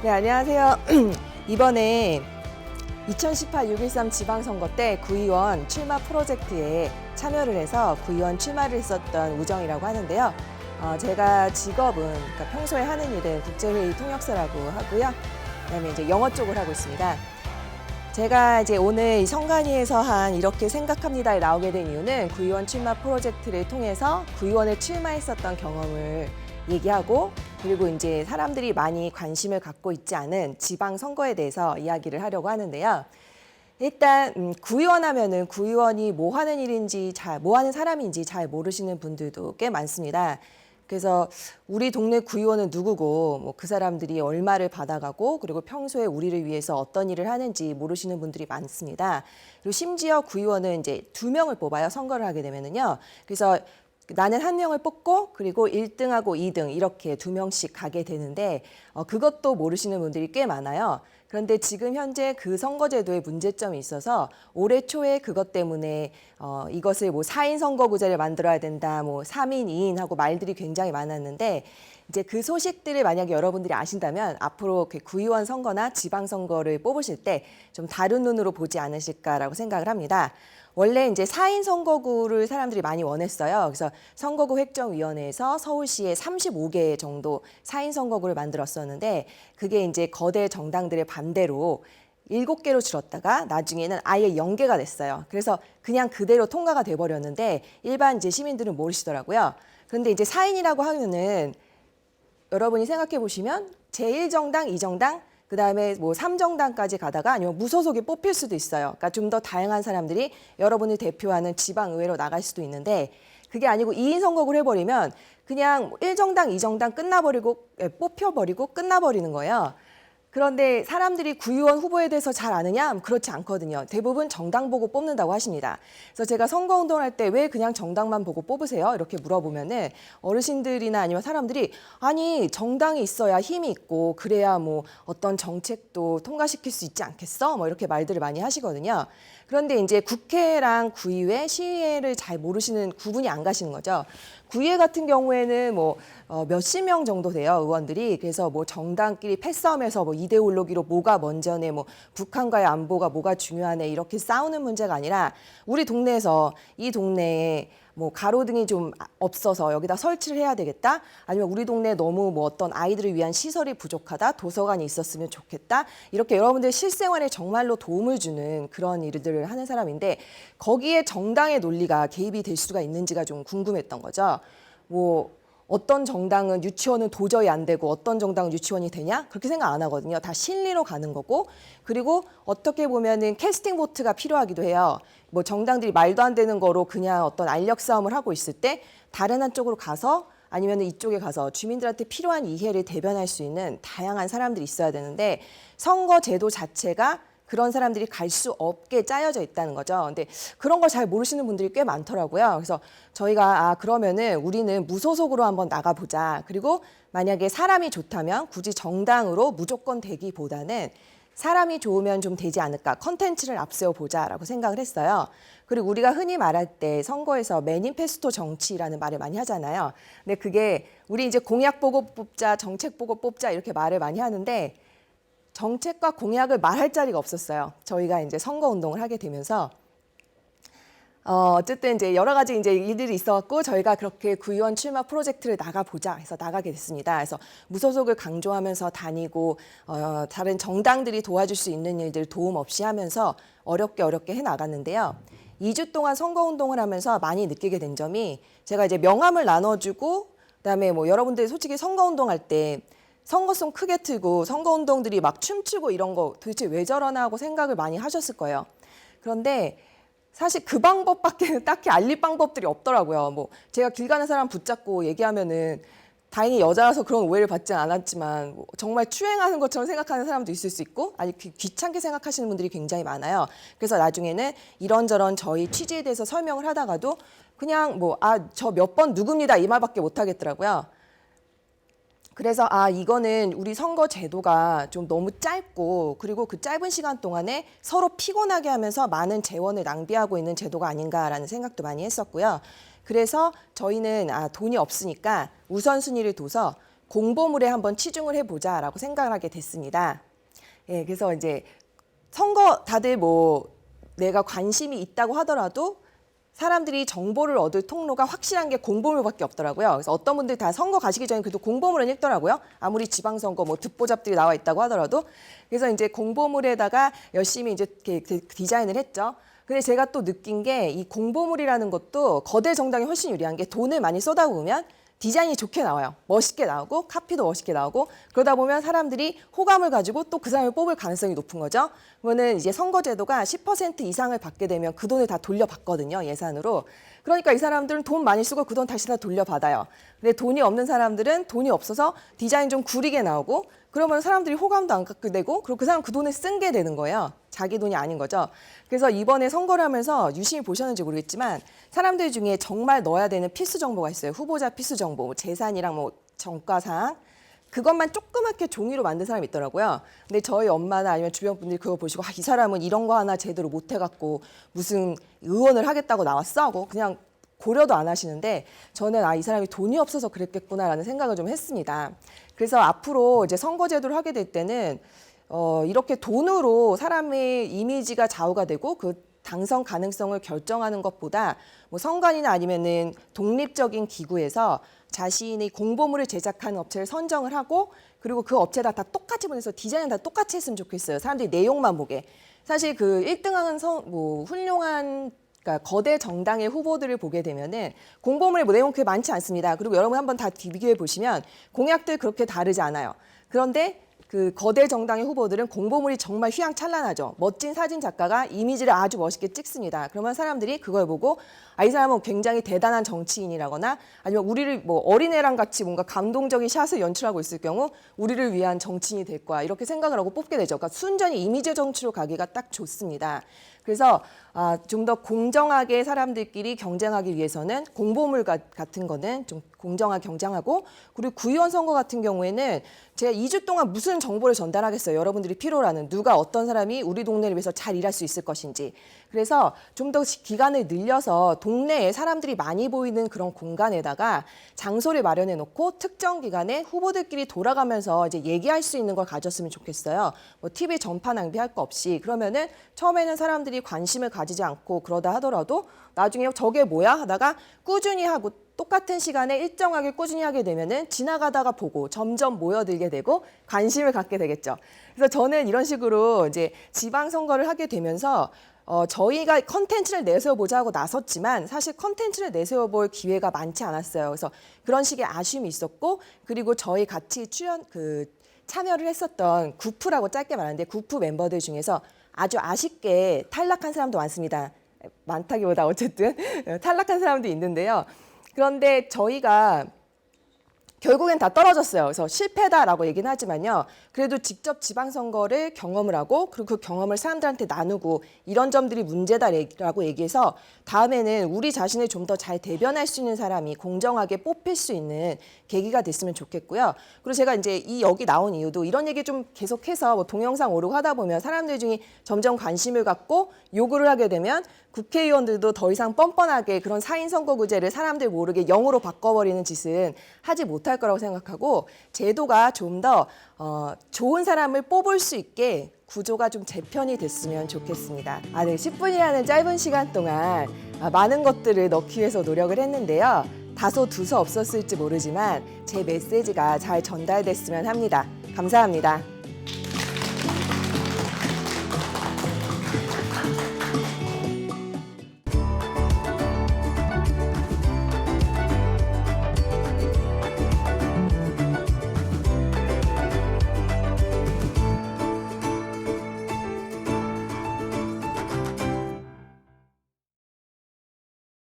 네, 안녕하세요. 이번에 2018 6.13 지방선거 때 구의원 출마 프로젝트에 참여를 해서 구의원 출마를 했었던 우정이라고 하는데요. 제가 직업은 그러니까 평소에 하는 일은 국제회의 통역사라고 하고요. 그다음에 이제 영어 쪽을 하고 있습니다. 제가 이제 오늘 이 성간이에서 한 이렇게 생각합니다에 나오게 된 이유는 구의원 출마 프로젝트를 통해서 구의원에 출마했었던 경험을 얘기하고 그리고 이제 사람들이 많이 관심을 갖고 있지 않은 지방 선거에 대해서 이야기를 하려고 하는데요. 일단 구의원 하면은 구의원이 뭐 하는 일인지 뭐 하는 사람인지 잘 모르시는 분들도 꽤 많습니다. 그래서 우리 동네 구의원은 누구고 뭐 그 사람들이 얼마를 받아가고 그리고 평소에 우리를 위해서 어떤 일을 하는지 모르시는 분들이 많습니다. 그리고 심지어 구의원은 이제 2명을 뽑아요. 선거를 하게 되면은요. 그래서 나는 1명을 뽑고 그리고 1등하고 2등 이렇게 2명씩 가게 되는데 그것도 모르시는 분들이 꽤 많아요. 그런데 지금 현재 그 선거제도에 문제점이 있어서 올해 초에 그것 때문에 이것을 뭐 4인 선거구제를 만들어야 된다, 뭐 3인, 2인 하고 말들이 굉장히 많았는데 이제 그 소식들을 만약에 여러분들이 아신다면 앞으로 구의원 선거나 지방선거를 뽑으실 때 좀 다른 눈으로 보지 않으실까라고 생각을 합니다. 원래 이제 4인 선거구를 사람들이 많이 원했어요. 그래서 선거구 획정위원회에서 서울시에 35개 정도 4인 선거구를 만들었었는데 그게 이제 거대 정당들의 반대로 7개로 줄었다가 나중에는 아예 0개가 됐어요. 그래서 그냥 그대로 통과가 돼버렸는데 일반 이제 시민들은 모르시더라고요. 그런데 이제 4인이라고 하면은 여러분이 생각해 보시면 제1정당, 2정당, 그다음에 뭐 3정당까지 가다가 아니면 무소속이 뽑힐 수도 있어요. 그러니까 좀 더 다양한 사람들이 여러분을 대표하는 지방의회로 나갈 수도 있는데 그게 아니고 2인 선거구를 해버리면 그냥 1정당, 2정당 뽑혀버리고 끝나버리는 거예요. 그런데 사람들이 구의원 후보에 대해서 잘 아느냐? 그렇지 않거든요. 대부분 정당 보고 뽑는다고 하십니다. 그래서 제가 선거운동을 할 때 왜 그냥 정당만 보고 뽑으세요? 이렇게 물어보면은 어르신들이나 아니면 사람들이 아니 정당이 있어야 힘이 있고 그래야 뭐 어떤 정책도 통과시킬 수 있지 않겠어? 뭐 이렇게 말들을 많이 하시거든요. 그런데 이제 국회랑 구의회, 시의회를 잘 모르시는 구분이 안 가시는 거죠. 구의회 같은 경우에는 뭐 몇십 명 정도 돼요, 의원들이. 그래서 뭐 정당끼리 패싸움해서 뭐 이데올로기로 뭐가 먼저네, 뭐 북한과의 안보가 뭐가 중요하네 이렇게 싸우는 문제가 아니라 우리 동네에서 이 동네에 뭐 가로등이 좀 없어서 여기다 설치를 해야 되겠다. 아니면 우리 동네에 너무 뭐 어떤 아이들을 위한 시설이 부족하다. 도서관이 있었으면 좋겠다. 이렇게 여러분들 실생활에 정말로 도움을 주는 그런 일들을 하는 사람인데 거기에 정당의 논리가 개입이 될 수가 있는지가 좀 궁금했던 거죠. 뭐 어떤 정당은 유치원은 도저히 안 되고 어떤 정당은 유치원이 되냐? 그렇게 생각 안 하거든요. 다 실리로 가는 거고 그리고 어떻게 보면은 캐스팅 보트가 필요하기도 해요. 뭐 정당들이 말도 안 되는 거로 그냥 어떤 알력 싸움을 하고 있을 때 다른 한쪽으로 가서 아니면 이쪽에 가서 주민들한테 필요한 이해를 대변할 수 있는 다양한 사람들이 있어야 되는데 선거 제도 자체가 그런 사람들이 갈 수 없게 짜여져 있다는 거죠. 근데 그런 걸 잘 모르시는 분들이 꽤 많더라고요. 그래서 저희가 그러면은 우리는 무소속으로 한번 나가보자. 그리고 만약에 사람이 좋다면 굳이 정당으로 무조건 되기보다는 사람이 좋으면 좀 되지 않을까. 컨텐츠를 앞세워 보자라고 생각을 했어요. 그리고 우리가 흔히 말할 때 선거에서 매니페스토 정치라는 말을 많이 하잖아요. 근데 그게 우리 이제 공약 보고 뽑자, 정책 보고 뽑자 이렇게 말을 많이 하는데 정책과 공약을 말할 자리가 없었어요. 저희가 이제 선거 운동을 하게 되면서 어쨌든 이제 여러 가지 이제 일들이 있어갖고 저희가 그렇게 구의원 출마 프로젝트를 나가보자 해서 나가게 됐습니다. 그래서 무소속을 강조하면서 다니고 다른 정당들이 도와줄 수 있는 일들 도움 없이 하면서 어렵게 해 나갔는데요. 2주 동안 선거 운동을 하면서 많이 느끼게 된 점이 제가 이제 명함을 나눠주고 그다음에 뭐 여러분들 솔직히 선거 운동할 때 선거송 크게 틀고 선거운동들이 막 춤추고 이런 거 도대체 왜 저러나 하고 생각을 많이 하셨을 거예요. 그런데 사실 그 방법밖에 딱히 알릴 방법들이 없더라고요. 뭐 제가 길 가는 사람 붙잡고 얘기하면은 다행히 여자라서 그런 오해를 받지 않았지만 뭐 정말 추행하는 것처럼 생각하는 사람도 있을 수 있고 아니 귀찮게 생각하시는 분들이 굉장히 많아요. 그래서 나중에는 이런저런 저희 취지에 대해서 설명을 하다가도 그냥 뭐 저 몇 번 누굽니다 이 말밖에 못 하겠더라고요. 그래서 이거는 우리 선거 제도가 좀 너무 짧고 그리고 그 짧은 시간 동안에 서로 피곤하게 하면서 많은 재원을 낭비하고 있는 제도가 아닌가라는 생각도 많이 했었고요. 그래서 저희는 돈이 없으니까 우선순위를 둬서 공보물에 한번 치중을 해보자라고 생각을 하게 됐습니다. 예, 그래서 이제 선거 다들 뭐 내가 관심이 있다고 하더라도 사람들이 정보를 얻을 통로가 확실한 게 공보물밖에 없더라고요. 그래서 어떤 분들이 다 선거 가시기 전에 그래도 공보물은 읽더라고요. 아무리 지방선거 뭐 듣보잡들이 나와 있다고 하더라도. 그래서 이제 공보물에다가 열심히 이제 이렇게 디자인을 했죠. 근데 제가 또 느낀 게 이 공보물이라는 것도 거대 정당이 훨씬 유리한 게 돈을 많이 쏟아부으면 디자인이 좋게 나와요. 멋있게 나오고 카피도 멋있게 나오고 그러다 보면 사람들이 호감을 가지고 또 그 사람을 뽑을 가능성이 높은 거죠. 그러면 이제 선거제도가 10% 이상을 받게 되면 그 돈을 다 돌려받거든요. 예산으로. 그러니까 이 사람들은 돈 많이 쓰고 그 돈 다시 다 돌려받아요. 근데 돈이 없는 사람들은 돈이 없어서 디자인 좀 구리게 나오고 그러면 사람들이 호감도 안 갖게 되고 그리고 그 사람 그 돈을 쓴 게 되는 거예요. 자기 돈이 아닌 거죠. 그래서 이번에 선거를 하면서 유심히 보셨는지 모르겠지만 사람들 중에 정말 넣어야 되는 필수 정보가 있어요. 후보자 필수 정보, 뭐 재산이랑 뭐 정가사항 그것만 조그맣게 종이로 만든 사람이 있더라고요. 근데 저희 엄마나 아니면 주변 분들이 그거 보시고 이 사람은 이런 거 하나 제대로 못 해갖고 무슨 의원을 하겠다고 나왔어 하고 그냥 고려도 안 하시는데 저는 이 사람이 돈이 없어서 그랬겠구나라는 생각을 좀 했습니다. 그래서 앞으로 이제 선거제도를 하게 될 때는 이렇게 돈으로 사람의 이미지가 좌우가 되고 그 당선 가능성을 결정하는 것보다 뭐 선관위나 아니면은 독립적인 기구에서 자신이 공보물을 제작하는 업체를 선정을 하고 그리고 그 업체다 다 똑같이 보내서 디자인은 다 똑같이 했으면 좋겠어요. 사람들이 내용만 보게. 사실 그 1등하는 뭐 훌륭한 그러니까 거대 정당의 후보들을 보게 되면은 공보물의 내용 그렇게 많지 않습니다. 그리고 여러분 한번 다 비교해 보시면 공약들 그렇게 다르지 않아요. 그런데 그 거대 정당의 후보들은 공보물이 정말 휘황찬란하죠. 멋진 사진 작가가 이미지를 아주 멋있게 찍습니다. 그러면 사람들이 그걸 보고 이 사람은 굉장히 대단한 정치인이라거나 아니면 우리를 뭐 어린애랑 같이 뭔가 감동적인 샷을 연출하고 있을 경우 우리를 위한 정치인이 될 거야 이렇게 생각을 하고 뽑게 되죠. 그러니까 순전히 이미지 정치로 가기가 딱 좋습니다. 그래서 좀 더 공정하게 사람들끼리 경쟁하기 위해서는 공보물 같은 거는 좀 공정하게 경쟁하고 그리고 구의원 선거 같은 경우에는 제가 2주 동안 무슨 정보를 전달하겠어요. 여러분들이 필요로 누가 어떤 사람이 우리 동네를 위해서 잘 일할 수 있을 것인지. 그래서 좀 더 기간을 늘려서 동네에 사람들이 많이 보이는 그런 공간에다가 장소를 마련해 놓고 특정 기간에 후보들끼리 돌아가면서 이제 얘기할 수 있는 걸 가졌으면 좋겠어요. 뭐 TV 전파 낭비할 거 없이 그러면은 처음에는 사람들이 관심을 가지지 않고 그러다 하더라도 나중에 저게 뭐야 하다가 꾸준히 하고 똑같은 시간에 일정하게 꾸준히 하게 되면은 지나가다가 보고 점점 모여들게 되고 관심을 갖게 되겠죠. 그래서 저는 이런 식으로 이제 지방선거를 하게 되면서 저희가 컨텐츠를 내세워보자 하고 나섰지만 사실 컨텐츠를 내세워볼 기회가 많지 않았어요. 그래서 그런 식의 아쉬움이 있었고 그리고 저희 같이 참여를 했었던 구프라고 짧게 말하는데 구프 멤버들 중에서 아주 아쉽게 탈락한 사람도 많습니다. 많다기보다 어쨌든 탈락한 사람도 있는데요. 그런데 저희가 결국엔 다 떨어졌어요. 그래서 실패다라고 얘기는 하지만요. 그래도 직접 지방선거를 경험을 하고 그리고 그 경험을 사람들한테 나누고 이런 점들이 문제다라고 얘기해서 다음에는 우리 자신을 좀 더 잘 대변할 수 있는 사람이 공정하게 뽑힐 수 있는 계기가 됐으면 좋겠고요. 그리고 제가 이제 여기 나온 이유도 이런 얘기 좀 계속해서 뭐 동영상 오르고 하다 보면 사람들 중에 점점 관심을 갖고 요구를 하게 되면 국회의원들도 더 이상 뻔뻔하게 그런 사인선거구제를 사람들 모르게 0으로 바꿔버리는 짓은 하지 못할 거라고 생각하고 제도가 좀 더 좋은 사람을 뽑을 수 있게 구조가 좀 재편이 됐으면 좋겠습니다. 네, 10분이라는 짧은 시간 동안 많은 것들을 넣기 위해서 노력을 했는데요. 다소 두서 없었을지 모르지만 제 메시지가 잘 전달됐으면 합니다. 감사합니다.